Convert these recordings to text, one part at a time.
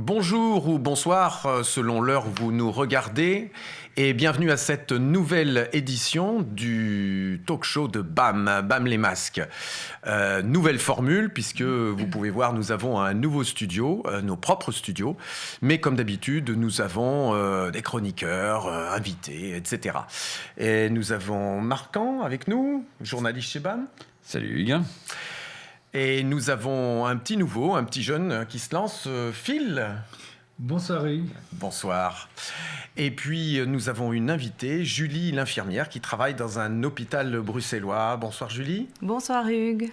Bonjour ou bonsoir, selon l'heure où vous nous regardez, et bienvenue à cette nouvelle édition du talk show de BAM les masques. Nouvelle formule, puisque vous pouvez voir, nous avons un nouveau studio, nos propres studios, mais comme d'habitude, nous avons des chroniqueurs, invités, etc. Et nous avons Marquand avec nous, journaliste chez BAM. Salut Hugues. Et nous avons un petit nouveau, un petit jeune qui se lance, Phil. Bonsoir Hugues. Bonsoir. Et puis nous avons une invitée, Julie l'infirmière, qui travaille dans un hôpital bruxellois. Bonsoir Julie. Bonsoir Hugues.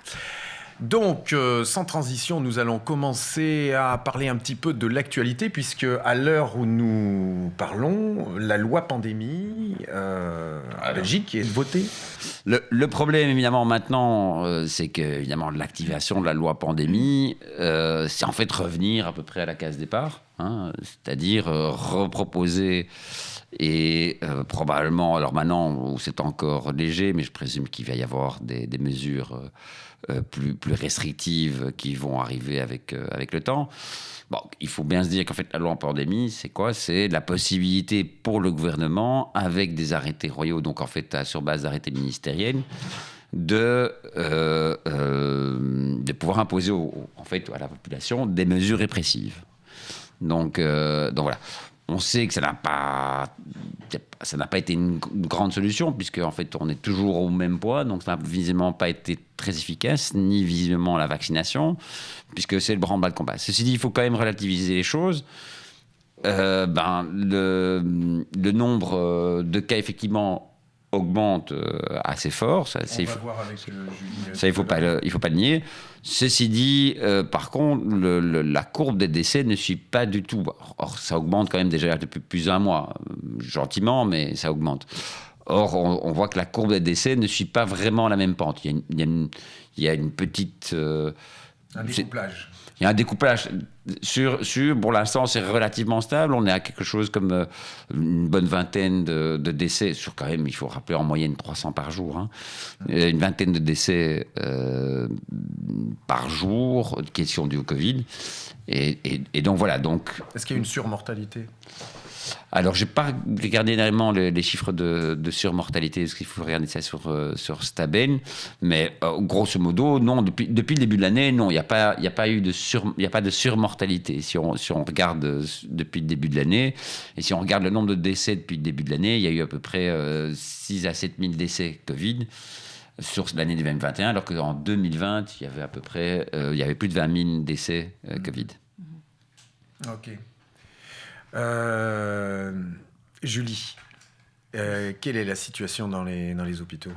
Donc, sans transition, nous allons commencer à parler un petit peu de l'actualité, puisque à l'heure où nous parlons, la loi pandémie à Belgique est votée. Le problème, évidemment, maintenant, c'est que, évidemment, l'activation de la loi pandémie, c'est en fait revenir à peu près à la case départ, hein, c'est-à-dire reproposer et probablement, alors maintenant, c'est encore léger, mais je présume qu'il va y avoir des mesures plus restrictives qui vont arriver avec le temps. Bon, il faut bien se dire qu'en fait, la loi en pandémie, c'est quoi ? C'est la possibilité pour le gouvernement, avec des arrêtés royaux, donc en fait, sur base d'arrêtés ministériels, de pouvoir imposer en fait, à la population des mesures répressives. Donc voilà. On sait que ça n'a pas été une grande solution, puisque en fait, on est toujours au même poids, donc ça n'a visiblement pas été très efficace, ni visiblement la vaccination, puisque c'est le branle-bas de combat. Ceci dit, il faut quand même relativiser les choses. Le nombre de cas, effectivement, augmente assez fort. Ça, on va voir avec Julie. Ça, il faut pas le nier. Ceci dit, par contre, la courbe des décès ne suit pas du tout. Or, ça augmente quand même déjà depuis plus d'un mois, gentiment, mais ça augmente. Or, on voit que la courbe des décès ne suit pas vraiment la même pente. Il y a une petite... un découplage. Il y a un découpage. Pour l'instant, c'est relativement stable. On est à quelque chose comme une bonne vingtaine de décès, sur quand même, il faut rappeler, en moyenne 300 par jour. Hein. Une vingtaine de décès par jour, question due au Covid. Et donc voilà. Donc, est-ce qu'il y a une surmortalité ? Alors, je n'ai pas regardé énormément les chiffres de surmortalité, parce qu'il faut regarder ça sur Staben. Mais grosso modo, non, depuis le début de l'année, non, il n'y a pas de surmortalité. Si on regarde depuis le début de l'année, et si on regarde le nombre de décès depuis le début de l'année, il y a eu à peu près 6 à 7 000 décès Covid sur l'année 2021, alors qu'en 2020, il y avait à peu près il y avait plus de 20 000 décès Covid. Ok. Julie, quelle est la situation dans les hôpitaux ?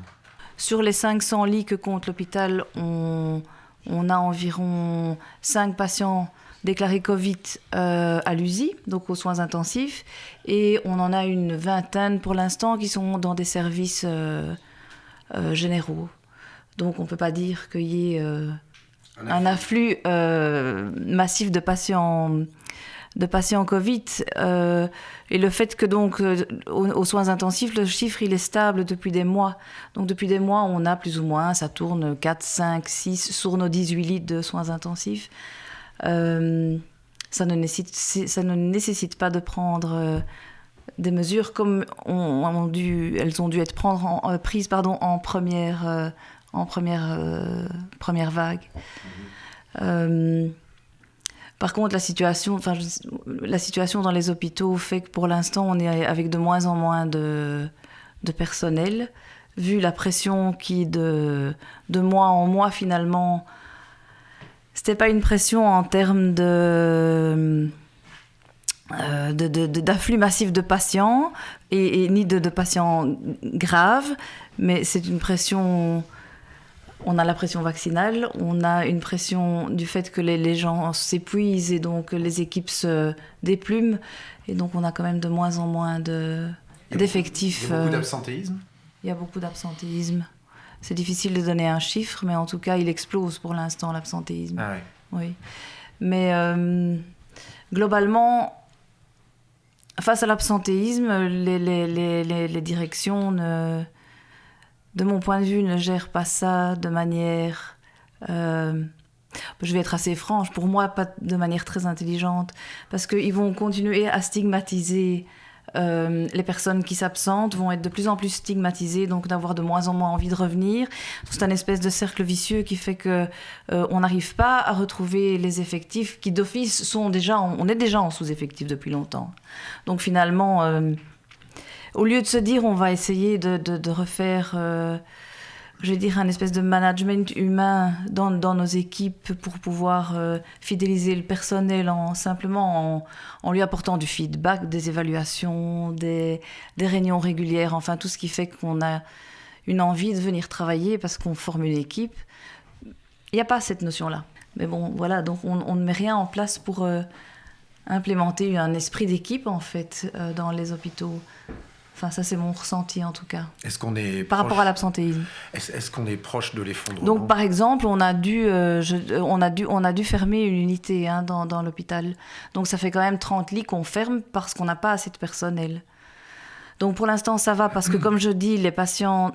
Sur les 500 lits que compte l'hôpital, on a environ 5 patients déclarés Covid à l'USI, donc aux soins intensifs, et on en a une vingtaine pour l'instant qui sont dans des services généraux. Donc on ne peut pas dire qu'il y ait un afflux massif de patients Covid, et le fait que donc aux soins intensifs, le chiffre il est stable depuis des mois. Donc depuis des mois, on a plus ou moins, ça tourne 4, 5, 6 sur nos 18 lits de soins intensifs. Ça ne nécessite pas de prendre des mesures comme elles ont dû être prises en première vague. Par contre, la situation dans les hôpitaux fait que pour l'instant, on est avec de moins en moins de personnel. Vu la pression qui, de mois en mois, finalement, c'était pas une pression en termes d'afflux massif de patients, et ni de patients graves, mais c'est une pression... On a la pression vaccinale, on a une pression du fait que les gens s'épuisent et donc les équipes se déplument. Et donc on a quand même de moins en moins d'effectifs. Il y a beaucoup d'absentéisme ? Il y a beaucoup d'absentéisme. C'est difficile de donner un chiffre, mais en tout cas, il explose pour l'instant, l'absentéisme. Ah ouais. Oui. Mais globalement, face à l'absentéisme, les directions de mon point de vue, ne gère pas ça de manière je vais être assez franche, pour moi, pas de manière très intelligente, parce qu'ils vont continuer à stigmatiser les personnes qui s'absentent, vont être de plus en plus stigmatisées, donc d'avoir de moins en moins envie de revenir. C'est un espèce de cercle vicieux qui fait qu'on n'arrive pas à retrouver les effectifs qui d'office sont déjà, on est déjà en sous-effectif depuis longtemps. Donc finalement, au lieu de se dire on va essayer de refaire... je vais dire, un espèce de management humain dans nos équipes pour pouvoir fidéliser le personnel simplement en lui apportant du feedback, des évaluations, des réunions régulières, enfin tout ce qui fait qu'on a une envie de venir travailler parce qu'on forme une équipe. Il n'y a pas cette notion-là. Mais bon, voilà, donc on ne met rien en place pour implémenter un esprit d'équipe, en fait, dans les hôpitaux. Enfin, ça, c'est mon ressenti, en tout cas. Est-ce qu'on est par rapport à l'absentéisme. Est-ce qu'on est proche de l'effondrement ? Donc, par exemple, on a dû fermer une unité dans l'hôpital. Donc, ça fait quand même 30 lits qu'on ferme parce qu'on n'a pas assez de personnel. Donc, pour l'instant, ça va parce que, comme je dis, les patients,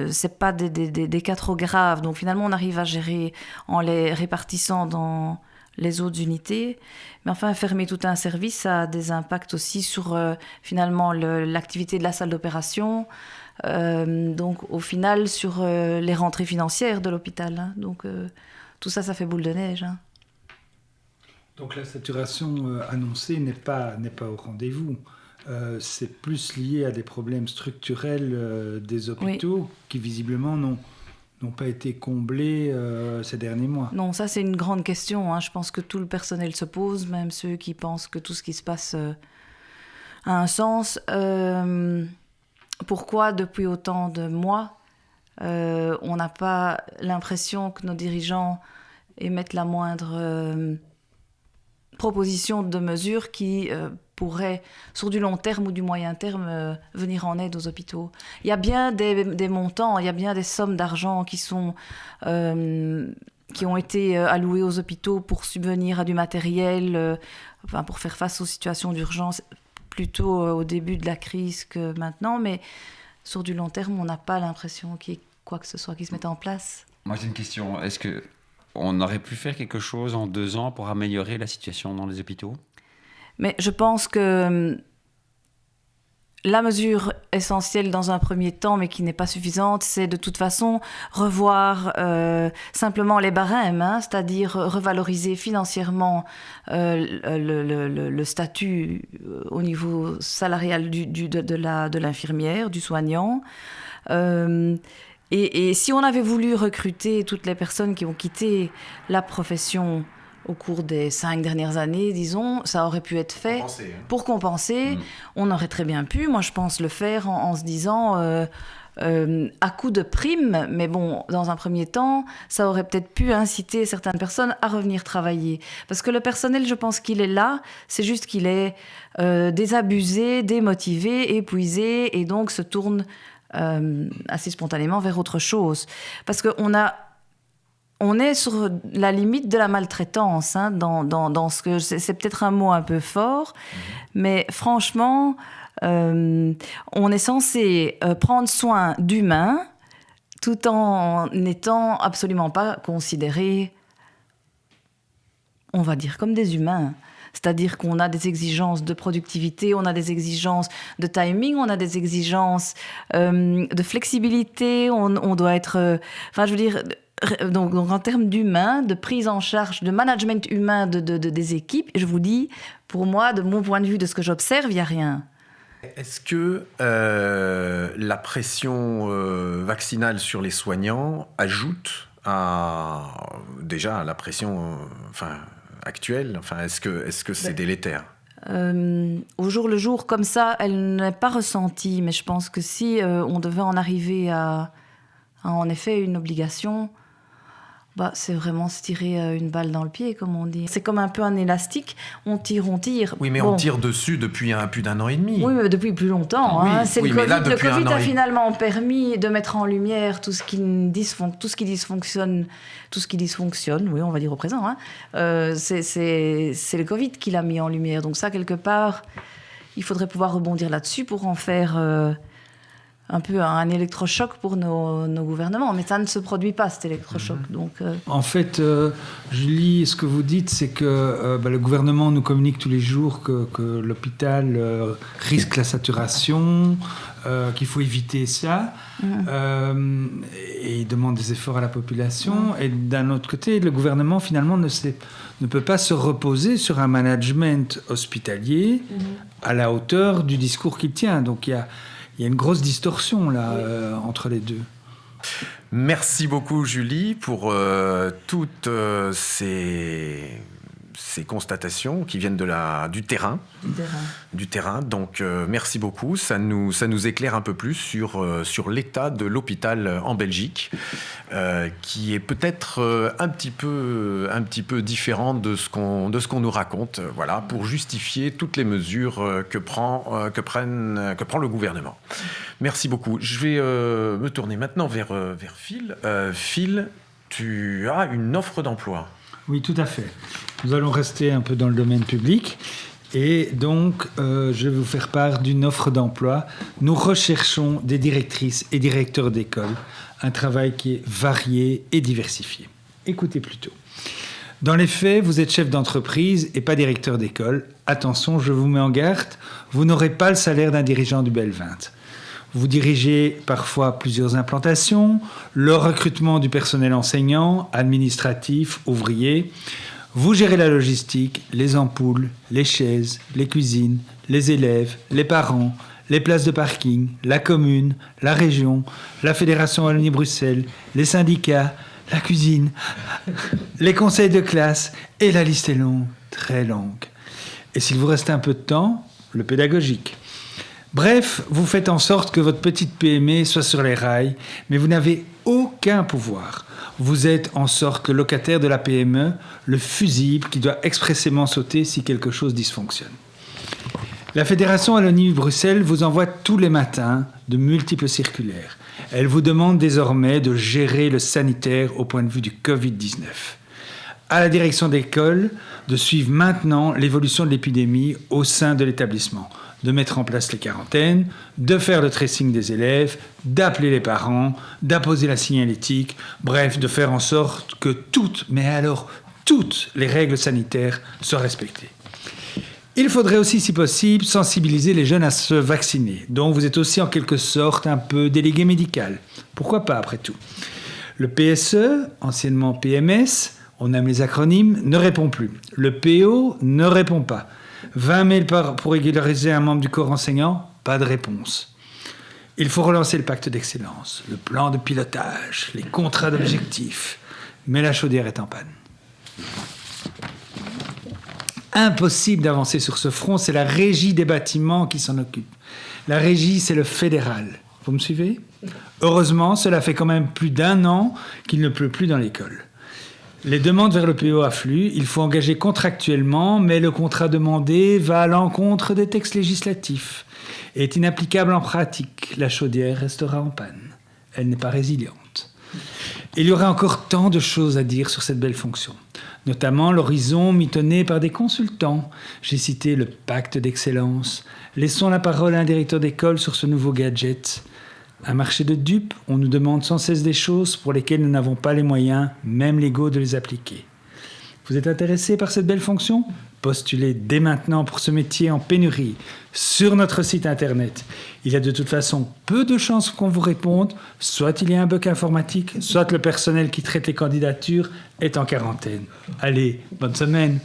c'est pas des cas trop graves. Donc, finalement, on arrive à gérer en les répartissant dans les autres unités. Mais enfin, fermer tout un service, ça a des impacts aussi sur, finalement, l'activité de la salle d'opération. Donc, au final, sur les rentrées financières de l'hôpital. Hein. Donc, tout ça, ça fait boule de neige. Hein. Donc, la saturation annoncée n'est pas au rendez-vous. C'est plus lié à des problèmes structurels des hôpitaux qui, visiblement, n'ont pas été comblés ces derniers mois. Non, ça c'est une grande question. Hein. Je pense que tout le personnel se pose, même ceux qui pensent que tout ce qui se passe a un sens. Pourquoi depuis autant de mois, on n'a pas l'impression que nos dirigeants émettent la moindre proposition de mesures qui pourraient, sur du long terme ou du moyen terme, venir en aide aux hôpitaux. Il y a bien des montants, il y a bien des sommes d'argent qui ont été allouées aux hôpitaux pour subvenir à du matériel, pour faire face aux situations d'urgence, plutôt au début de la crise que maintenant, mais sur du long terme, on n'a pas l'impression qu'il y ait quoi que ce soit qui se mette en place. Moi, j'ai une question. Est-ce qu'on aurait pu faire quelque chose en 2 ans pour améliorer la situation dans les hôpitaux ? Mais je pense que la mesure essentielle dans un premier temps, mais qui n'est pas suffisante, c'est de toute façon revoir simplement les barèmes, hein, c'est-à-dire revaloriser financièrement le statut au niveau salarial de l'infirmière, du soignant. Et si on avait voulu recruter toutes les personnes qui ont quitté la profession au cours des 5 dernières années, disons, ça aurait pu être fait pour compenser. On aurait très bien pu, moi je pense, le faire en se disant à coup de primes, mais bon, dans un premier temps, ça aurait peut-être pu inciter certaines personnes à revenir travailler. Parce que le personnel, je pense qu'il est là, c'est juste qu'il est désabusé, démotivé, épuisé, et donc se tourne assez spontanément vers autre chose. Parce qu'on est sur la limite de la maltraitance, hein, dans ce que... C'est peut-être un mot un peu fort, mais franchement, on est censé prendre soin d'humains tout en n'étant absolument pas considérés, on va dire, comme des humains. C'est-à-dire qu'on a des exigences de productivité, on a des exigences de timing, on a des exigences de flexibilité, on doit être... Enfin, je veux dire... Donc, en termes d'humain, de prise en charge, de management humain des équipes, je vous dis, pour moi, de mon point de vue, de ce que j'observe, il n'y a rien. Est-ce que la pression vaccinale sur les soignants ajoute déjà à la pression actuelle ? Est-ce que c'est délétère ? Au jour le jour, comme ça, elle n'est pas ressentie. Mais je pense que si on devait en arriver à en effet une obligation... c'est vraiment se tirer une balle dans le pied, comme on dit. C'est comme un peu un élastique, on tire. Oui, mais on tire dessus depuis plus d'1 an et demi. Oui, mais depuis plus longtemps. Oui, hein. C'est oui, le Covid a finalement permis de mettre en lumière tout ce qui dysfonctionne, oui, on va dire au présent. Hein. C'est le Covid qui l'a mis en lumière. Donc ça, quelque part, il faudrait pouvoir rebondir là-dessus pour en faire... un peu un électrochoc pour nos gouvernements. Mais ça ne se produit pas, cet électrochoc. Donc, En fait, Julie, ce que vous dites, c'est que le gouvernement nous communique tous les jours que l'hôpital risque la saturation, qu'il faut éviter ça, et il demande des efforts à la population. Et d'un autre côté, le gouvernement, finalement, ne peut pas se reposer sur un management hospitalier à la hauteur du discours qu'il tient. Donc il y a une grosse distorsion là entre les deux. Merci beaucoup Julie pour toutes ces constatations qui viennent du terrain. Du terrain. Donc merci beaucoup. Ça nous éclaire un peu plus sur l'état de l'hôpital en Belgique, qui est peut-être un petit peu différent de ce qu'on nous raconte. Voilà, pour justifier toutes les mesures que prend le gouvernement. Merci beaucoup. Je vais me tourner maintenant vers Phil. Phil, tu as une offre d'emploi. Oui, tout à fait. Nous allons rester un peu dans le domaine public. Et donc, je vais vous faire part d'une offre d'emploi. Nous recherchons des directrices et directeurs d'école. Un travail qui est varié et diversifié. Écoutez plutôt. Dans les faits, vous êtes chef d'entreprise et pas directeur d'école. Attention, je vous mets en garde, vous n'aurez pas le salaire d'un dirigeant du Bel-20. Vous dirigez parfois plusieurs implantations, le recrutement du personnel enseignant, administratif, ouvrier. Vous gérez la logistique, les ampoules, les chaises, les cuisines, les élèves, les parents, les places de parking, la commune, la région, la Fédération Wallonie-Bruxelles, les syndicats, la cuisine, les conseils de classe, et la liste est longue, très longue. Et s'il vous reste un peu de temps, le pédagogique. Bref, vous faites en sorte que votre petite PME soit sur les rails, mais vous n'avez aucun pouvoir. Vous êtes en sorte le locataire de la PME, le fusible qui doit expressément sauter si quelque chose dysfonctionne. La Fédération Wallonie-Bruxelles vous envoie tous les matins de multiples circulaires. Elle vous demande désormais de gérer le sanitaire au point de vue du Covid-19. À la direction d'école, de suivre maintenant l'évolution de l'épidémie au sein de l'établissement, de mettre en place les quarantaines, de faire le tracing des élèves, d'appeler les parents, d'apposer la signalétique, bref, de faire en sorte que toutes les règles sanitaires soient respectées. Il faudrait aussi, si possible, sensibiliser les jeunes à se vacciner, dont vous êtes aussi en quelque sorte un peu délégué médical. Pourquoi pas, après tout? Le PSE, anciennement PMS, on aime les acronymes, ne répond plus. Le PO ne répond pas. 20 mails pour régulariser un membre du corps enseignant, pas de réponse. Il faut relancer le pacte d'excellence, le plan de pilotage, les contrats d'objectifs. Mais la chaudière est en panne. Impossible d'avancer sur ce front, c'est la régie des bâtiments qui s'en occupe. La régie, c'est le fédéral. Vous me suivez? Heureusement, cela fait quand même plus d'1 an qu'il ne pleut plus dans l'école. Les demandes vers le PO affluent, il faut engager contractuellement, mais le contrat demandé va à l'encontre des textes législatifs et est inapplicable en pratique. La chaudière restera en panne. Elle n'est pas résiliente. Il y aurait encore tant de choses à dire sur cette belle fonction, notamment l'horizon mitonné par des consultants. J'ai cité le pacte d'excellence. Laissons la parole à un directeur d'école sur ce nouveau gadget. Un marché de dupes, on nous demande sans cesse des choses pour lesquelles nous n'avons pas les moyens, même légaux, de les appliquer. Vous êtes intéressé par cette belle fonction? Postulez dès maintenant pour ce métier en pénurie sur notre site internet. Il y a de toute façon peu de chances qu'on vous réponde, soit il y a un bug informatique, soit le personnel qui traite les candidatures est en quarantaine. Allez, bonne semaine.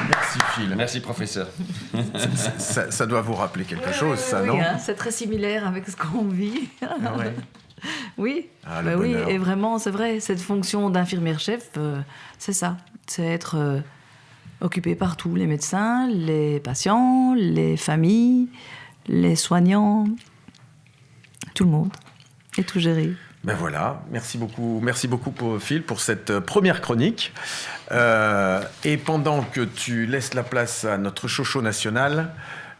Merci Phil. Merci professeur. Ça doit vous rappeler quelque chose, ça, non? Oui, hein, c'est très similaire avec ce qu'on vit. Ah ouais. Oui, Oui, et vraiment, c'est vrai, cette fonction d'infirmière-chef, c'est ça. C'est être occupé par tous les médecins, les patients, les familles, les soignants, tout le monde, et tout gérer. Ben voilà, merci beaucoup Phil pour cette première chronique. Et pendant que tu laisses la place à notre chocho national,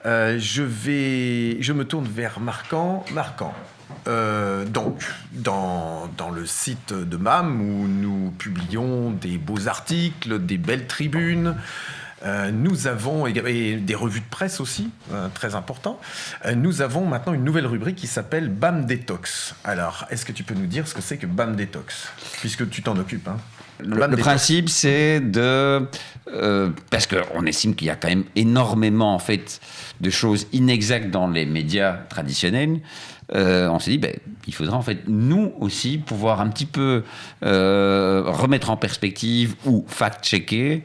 je me tourne vers Marcan. Marcan, donc dans le site de BAM où nous publions des beaux articles, des belles tribunes, nous avons, et des revues de presse aussi, très important, nous avons maintenant une nouvelle rubrique qui s'appelle BAM Détox. Alors, est-ce que tu peux nous dire ce que c'est que BAM Détox, puisque tu t'en occupes, hein? Le principe, c'est de... parce qu'on estime qu'il y a quand même énormément, en fait, de choses inexactes dans les médias traditionnels. On s'est dit, il faudra, en fait, nous aussi, pouvoir un petit peu remettre en perspective ou fact-checker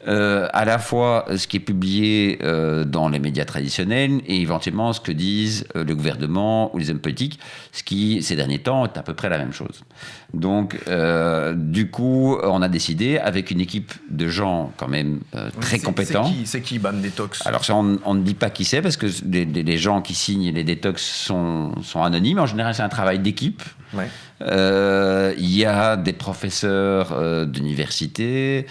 à la fois ce qui est publié dans les médias traditionnels et éventuellement ce que disent le gouvernement ou les hommes politiques, ce qui, ces derniers temps, est à peu près la même chose. Donc, du coup, on a décidé, avec une équipe de gens quand même très compétents... C'est qui BAM Détox? Alors ça, on ne dit pas qui c'est, parce que les gens qui signent les détox sont anonymes. En général, c'est un travail d'équipe. Ouais. Il y a des professeurs d'université...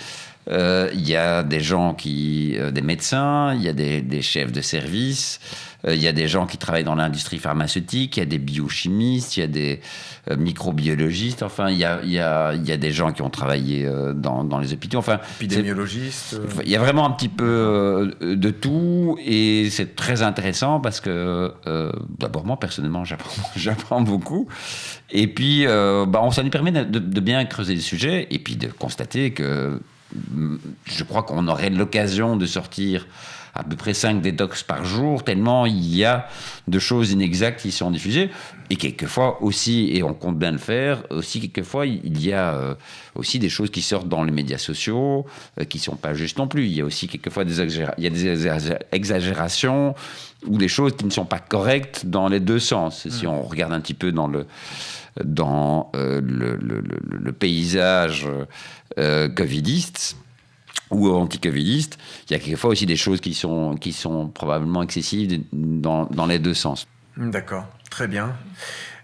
il y a des gens des médecins, il y a des chefs de service, il y a des gens qui travaillent dans l'industrie pharmaceutique, il y a des biochimistes, il y a des microbiologistes, enfin il y a des gens qui ont travaillé dans les hôpitaux, enfin épidémiologistes. Il y a vraiment un petit peu de tout et c'est très intéressant parce que d'abord moi personnellement j'apprends beaucoup et puis ça nous permet de bien creuser le sujet et puis de constater que je crois qu'on aurait l'occasion de sortir à peu près 5 détox par jour, tellement il y a de choses inexactes qui sont diffusées. Et quelquefois aussi, et on compte bien le faire, aussi quelquefois il y a aussi des choses qui sortent dans les médias sociaux, qui ne sont pas justes non plus. Il y a aussi quelquefois des exagérations ou des choses qui ne sont pas correctes dans les deux sens. Si on regarde un petit peu dans le paysage covidiste ou anti-covidiste, il y a quelquefois aussi des choses qui sont probablement excessives dans les deux sens. D'accord, très bien.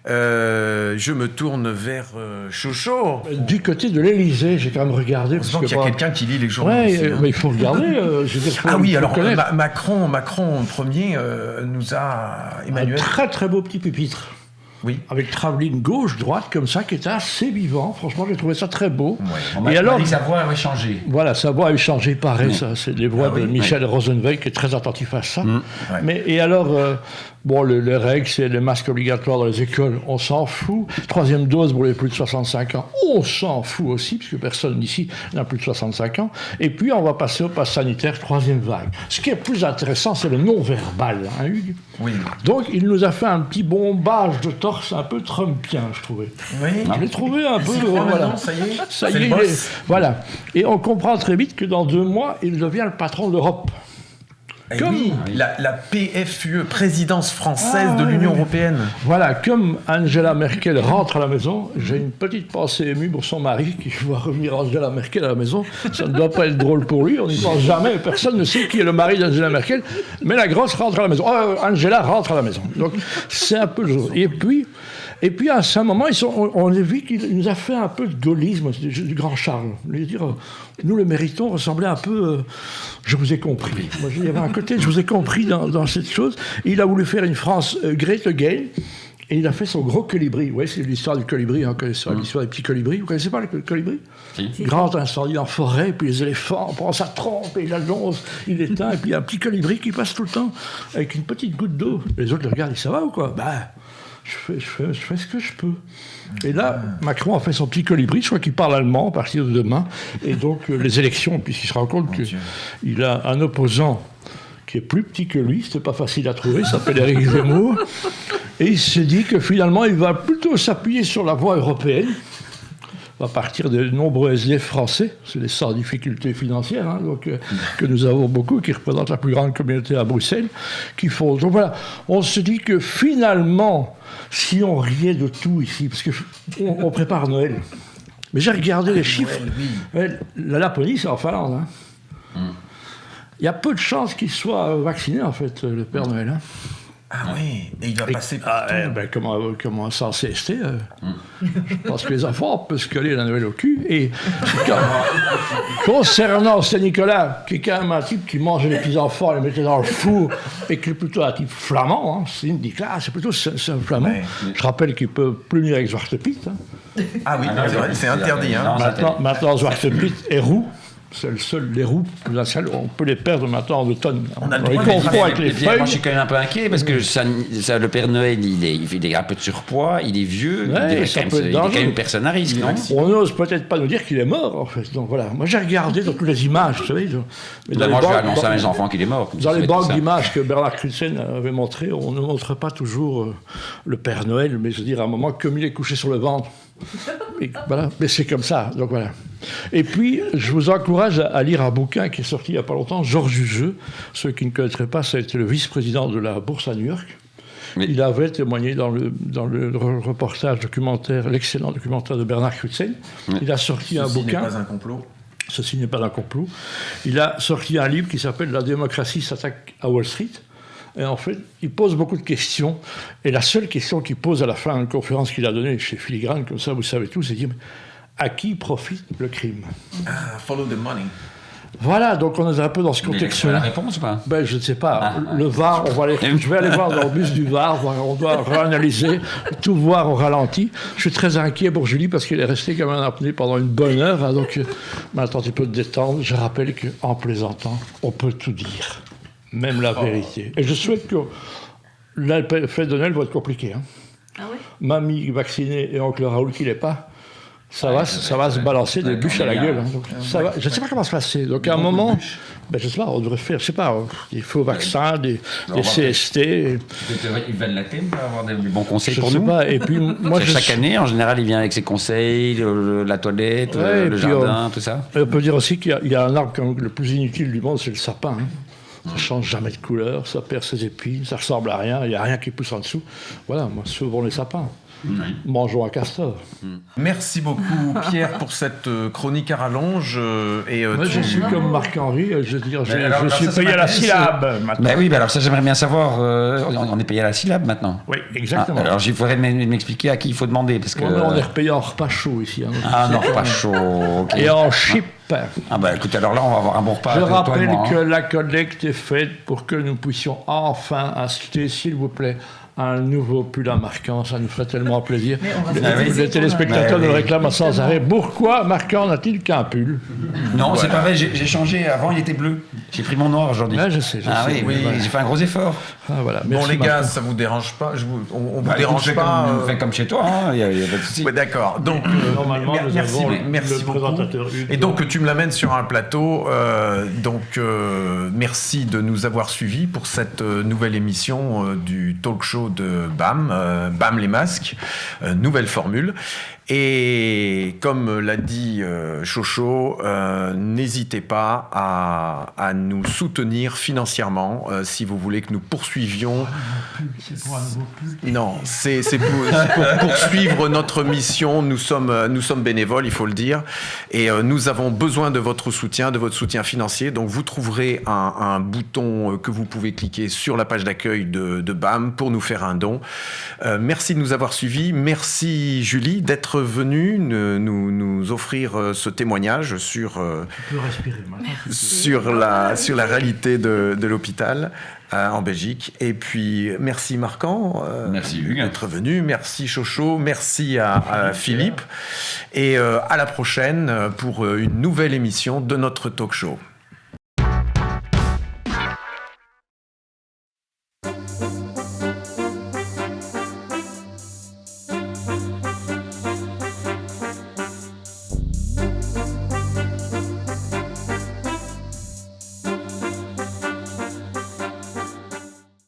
Je me tourne vers Chocho. Du côté de l'Élysée, j'ai quand même regardé. Parce qu'il y a quelqu'un qui lit les journaux. Oui, aussi, hein. Mais il faut regarder. Alors Macron premier nous a... Emmanuel. Un très très beau petit pupitre. Oui. Avec travelling gauche-droite, comme ça, qui était assez vivant. Franchement, j'ai trouvé ça très beau. Ouais. On m'a dit que sa voix avait changé. Voilà, sa voix avait changé, pareil, ça. C'est les voix de Michel Rosenweig, qui est très attentif à ça. Ouais. Et alors, les règles, c'est les masques obligatoires dans les écoles, on s'en fout. Troisième dose pour les plus de 65 ans, on s'en fout aussi, puisque personne ici n'a plus de 65 ans. Et puis, on va passer au pass sanitaire, troisième vague. Ce qui est plus intéressant, c'est le non-verbal, hein, Hugues? Oui. Donc, il nous a fait un petit bombage de torse un peu trumpien, je trouvais. Oui. Je l'ai trouvé un peu... Voilà. Ça y est, ça y est, voilà. Et on comprend très vite que dans 2 mois, il devient le patron de l'Europe. Oui, la PFUE, présidence française de l'Union européenne. Voilà, comme Angela Merkel rentre à la maison, j'ai une petite pensée émue pour son mari qui voit revenir Angela Merkel à la maison. Ça ne doit pas être drôle pour lui, on n'y pense jamais, personne ne sait qui est le mari d'Angela Merkel, mais la grosse rentre à la maison. Angela rentre à la maison. Donc c'est un peu le jour. Et puis à un moment, on a vu qu'il nous a fait un peu de gaullisme du grand Charles. Nous le méritons, ressemblait un peu... je vous ai compris. Moi, il y avait un côté, je vous ai compris dans cette chose. Et il a voulu faire une France great again. Et il a fait son gros colibri. Ouais, c'est l'histoire du colibri, hein, l'histoire des petits colibris. Vous connaissez pas le colibri? Si. Grand incendie en forêt, puis les éléphants, on prend sa trompe, et il annonce, il éteint, et puis il y a un petit colibri qui passe tout le temps, avec une petite goutte d'eau. Les autres le regardent, ça va ou quoi? Je fais ce que je peux. Et là, Macron a fait son petit colibri, je crois qu'il parle allemand à partir de demain. Et donc, les élections, puisqu'il se rend compte qu'il a un opposant qui est plus petit que lui, c'était pas facile à trouver, il s'appelle Éric Zemmour. Et il s'est dit que finalement, il va plutôt s'appuyer sur la voie européenne, à partir de nombreux SDF français, c'est les sans difficultés financières, hein, que nous avons beaucoup, qui représentent la plus grande communauté à Bruxelles, qui font... Donc voilà, on se dit que finalement, si on riait de tout ici, parce qu'on prépare Noël, mais j'ai regardé les chiffres, la Laponie, c'est en Finlande. Hein. Il y a peu de chances qu'il soit vacciné, en fait, le Père Noël. Hein. Ah oui, et il va passer par comment sans CST je pense que les enfants peuvent se coller la Noël au cul. Et concernant Saint-Nicolas, qui est quand même un type qui mangeait les petits-enfants, les mettait dans le four, et qui est plutôt un type flamand, hein. C'est une déclaration, c'est plutôt c'est un flamand. Ouais. Je rappelle qu'il ne peut plus venir avec Zwarte Piet. Hein. Ah oui, c'est interdit. Hein. Maintenant Zwarte Piet est roux. C'est le seul, les roues, on peut les perdre maintenant en automne. On a le les droit de les confond avec les feuilles. Moi, je suis quand même un peu inquiet parce que le Père Noël, il est un peu de surpoids, il est vieux, Ouais, il ça est peut être quand même dangereux. une personne à risque, non? On n'ose peut-être pas nous dire qu'il est mort, en fait. Donc voilà. Moi, j'ai regardé dans toutes les images, vous savez. Mais dans les Moi, je vais banques- annoncer à mes enfants qu'il est mort. Dans les Ça va être banques ça. d'images que Bernard Crutzen avait montrées, on ne montre pas toujours le Père Noël, mais je veux dire, à un moment, comme il est couché sur le ventre. Et voilà, mais c'est comme ça, donc voilà. Et puis, je vous encourage à lire un bouquin qui est sorti il n'y a pas longtemps, Georges Hugeux. Ceux qui ne connaîtraient pas, ça a été le vice-président de la Bourse à New York. Oui. Il avait témoigné dans le reportage documentaire, l'excellent documentaire de Bernard Crutzen. Oui. Il a sorti un Ceci bouquin. n'est pas un complot. Ceci n'est pas un complot. Il a sorti un livre qui s'appelle « La démocratie s'attaque à Wall Street ». Et en fait, il pose beaucoup de questions. Et la seule question qu'il pose à la fin d'une conférence qu'il a donnée chez Filigrane, comme ça vous savez tout, c'est de dire à qui profite le crime? Follow the money. Voilà, donc on est un peu dans ce Mais la contexte-là. réponse ou pas? Ben, je ne sais pas. Le VAR, je vais aller voir dans le bus du VAR. On doit réanalyser, tout voir au ralenti. Je suis très inquiet pour Julie parce qu'elle est restée comme un apnée pendant une bonne heure. Hein, donc, maintenant, tu peux te détendre. Je rappelle qu'en plaisantant, on peut tout dire. Même la vérité. Et je souhaite que la fête de Noël va être compliquée. Hein. Ah oui? Mamie vaccinée et oncle Raoul qui l'est pas. Ça va se balancer des bûches à la gueule. Hein. Donc, ça va, je ne sais pas comment se passer. Donc à un moment, ben, je sais pas, on devrait faire, je sais pas, des faux vaccins, des CST. Il va de la thème pour avoir des bons conseils Je pour sais nous. pas. Et puis moi, Chaque année, en général, il vient avec ses conseils, la toilette, Ouais, et le puis, jardin, tout ça. on peut dire aussi qu'il y a un arbre quand même, le plus inutile du monde, c'est le sapin. Hein. Ça change jamais de couleur, ça perd ses épines, ça ressemble à rien, il n'y a rien qui pousse en dessous. Voilà, moi, sauvons les sapins. Mangeons un castor. Merci beaucoup, Pierre, pour cette chronique à rallonge. Moi, je suis comme Marc-Henri, je veux dire, alors, je suis ça payé à la m'intéresse. syllabe maintenant. Ben oui, alors ça, j'aimerais bien savoir. On est payé à la syllabe maintenant. Oui, exactement. Alors, il faudrait m'expliquer à qui il faut demander. Parce que... On est repayé en repas chaud ici. Hein, donc Ah c'est non, quand pas même- chaud. ok. Et en chip. Ah bah écoute, alors là, on va avoir un bon repas. Je avec toi et rappelle moi, hein. que la collecte est faite pour que nous puissions enfin acheter, s'il vous plaît, un nouveau pull à Marquand. Ça nous ferait tellement plaisir. Les téléspectateurs nous réclament sans arrêt. Pourquoi Marquand n'a-t-il qu'un pull? Non, c'est pas vrai, j'ai changé. Avant, il était bleu. J'ai pris mon noir aujourd'hui. Ouais, je sais. Ah oui, Voilà. j'ai fait un gros effort. Ah, voilà. Bon, Merci, les gars, Marquand. ça vous dérange pas? On vous Bah, dérange écoute, pas? fais comme chez toi, il n'y a pas de souci. Ouais, d'accord. Donc, Normalement, nous merci, avons merci le beaucoup. présentateur Hugues. Et donc, tu me l'amènes sur un plateau. Merci de nous avoir suivis pour cette nouvelle émission du talk show de BAM, BAM les masques, nouvelle formule. Et comme l'a dit Chocho, n'hésitez pas à nous soutenir financièrement si vous voulez que nous poursuivions. C'est pour un nouveau pull. Non, c'est pour poursuivre notre mission. Nous sommes bénévoles, il faut le dire. Et nous avons besoin de votre soutien financier. Donc vous trouverez un bouton que vous pouvez cliquer sur la page d'accueil de BAM pour nous faire un don. Merci de nous avoir suivis. Merci Julie d'être venue nous offrir ce témoignage sur, Tu peux respirer maintenant. sur la réalité de l'hôpital en Belgique. Et puis, merci Marquand Merci, Hugues. d'être venu. Merci Chocho. Merci à Philippe. Et à la prochaine pour une nouvelle émission de notre talk show.